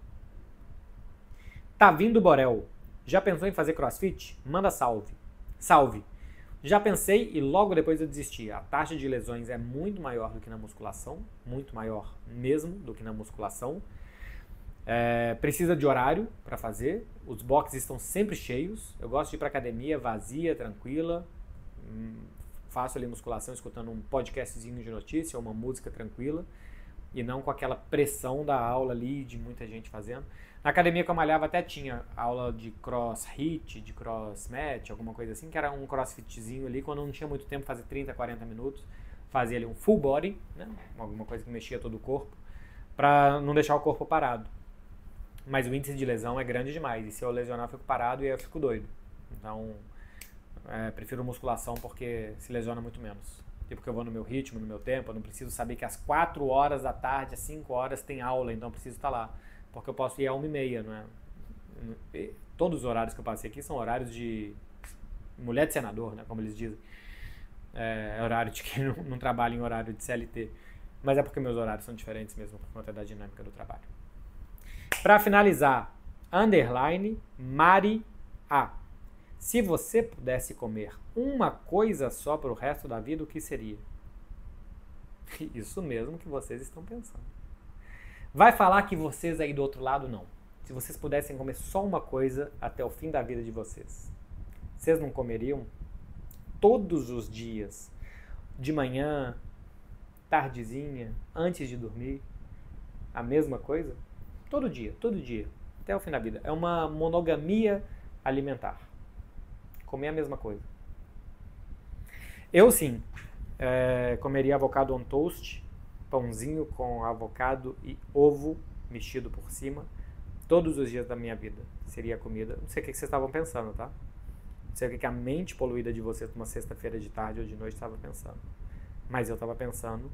A: Tá vindo o Borel. Já pensou em fazer crossfit? Manda salve. Salve. Já pensei e logo depois eu desisti. A taxa de lesões é muito maior do que na musculação, muito maior mesmo do que na musculação. Precisa de horário para fazer, os boxes estão sempre cheios. Eu gosto de ir para academia vazia, tranquila, faço ali musculação escutando um podcastzinho de notícia ou uma música tranquila e não com aquela pressão da aula ali de muita gente fazendo. Na academia que eu malhava até tinha aula de cross hit, de cross match, alguma coisa assim, que era um crossfitzinho ali, quando não tinha muito tempo, fazer 30, 40 minutos, fazia ali um full body, né? Alguma coisa que mexia todo o corpo, para não deixar o corpo parado. Mas o índice de lesão é grande demais, e se eu lesionar eu fico parado e eu fico doido. Então, prefiro musculação porque se lesiona muito menos. E porque eu vou no meu ritmo, no meu tempo, eu não preciso saber que às 4 horas da tarde, às 5 horas tem aula, então eu preciso estar lá. Porque eu posso ir a 1h30, não é? Todos os horários que eu passei aqui são horários de mulher de senador, né? Como eles dizem. É horário de quem não trabalha em horário de CLT. Mas é porque meus horários são diferentes mesmo por conta da dinâmica do trabalho. Para finalizar, underline Mari A. Se você pudesse comer uma coisa só para o resto da vida, o que seria? Isso mesmo que vocês estão pensando. Vai falar que vocês aí do outro lado não. Se vocês pudessem comer só uma coisa até o fim da vida de vocês, vocês não comeriam todos os dias, de manhã, tardezinha, antes de dormir, a mesma coisa? Todo dia, até o fim da vida. É uma monogamia alimentar. Comer a mesma coisa. Eu sim, comeria avocado on toast, pãozinho com avocado e ovo mexido por cima, todos os dias da minha vida. Seria a comida. Não sei o que vocês estavam pensando, tá? Não sei o que a mente poluída de vocês numa sexta-feira de tarde ou de noite estava pensando. Mas eu estava pensando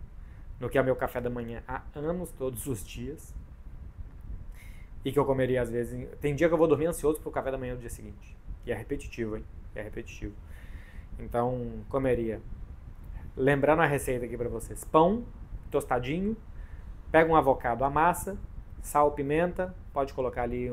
A: no que é o meu café da manhã há anos, todos os dias. E que eu comeria às vezes... Tem dia que eu vou dormir ansioso pro café da manhã do dia seguinte. E é repetitivo, hein? É repetitivo. Então, comeria. Lembrando a receita aqui pra vocês. Pão tostadinho, pega um avocado, amassa, sal, pimenta, pode colocar ali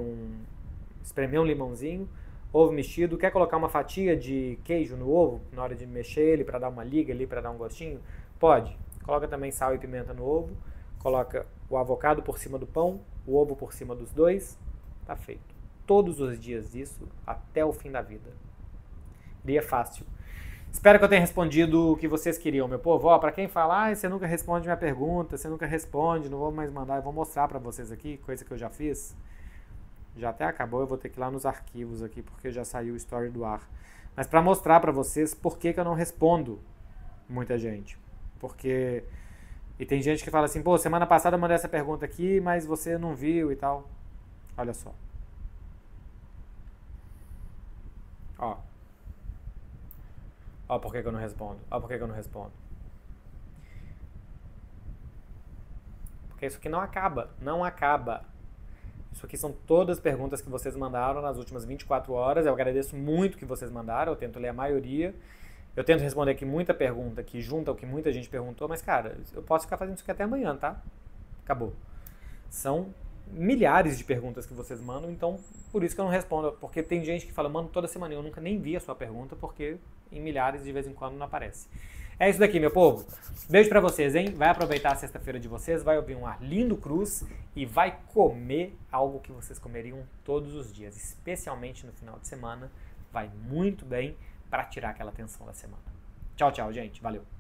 A: espremer um limãozinho, ovo mexido, quer colocar uma fatia de queijo no ovo, na hora de mexer ele para dar uma liga ali, para dar um gostinho? Pode. Coloca também sal e pimenta no ovo, coloca o avocado por cima do pão, o ovo por cima dos dois, tá feito. Todos os dias isso, até o fim da vida. E é fácil. Espero que eu tenha respondido o que vocês queriam, meu povo. Ó, pra quem fala, você nunca responde minha pergunta, você nunca responde, não vou mais mandar, eu vou mostrar pra vocês aqui, coisa que eu já fiz. Já até acabou, eu vou ter que ir lá nos arquivos aqui, porque já saiu o story do ar. Mas pra mostrar pra vocês por que eu não respondo muita gente. Porque... E tem gente que fala assim, pô, semana passada eu mandei essa pergunta aqui, mas você não viu e tal. Olha só. Ó. Ó por que eu não respondo. Ó por que eu não respondo. Porque isso aqui não acaba. Não acaba. Isso aqui são todas as perguntas que vocês mandaram nas últimas 24 horas. Eu agradeço muito que vocês mandaram. Eu tento ler a maioria. Eu tento responder aqui muita pergunta que junta o que muita gente perguntou. Mas, cara, eu posso ficar fazendo isso aqui até amanhã, tá? Acabou. São milhares de perguntas que vocês mandam, então por isso que eu não respondo, porque tem gente que fala, mano, toda semana eu nunca nem vi a sua pergunta, porque em milhares de vez em quando não aparece. É isso daqui, meu povo. Beijo pra vocês, hein? Vai aproveitar a sexta-feira de vocês, vai ouvir um Arlindo Cruz e vai comer algo que vocês comeriam todos os dias, especialmente no final de semana. Vai muito bem para tirar aquela tensão da semana. Tchau, tchau, gente. Valeu.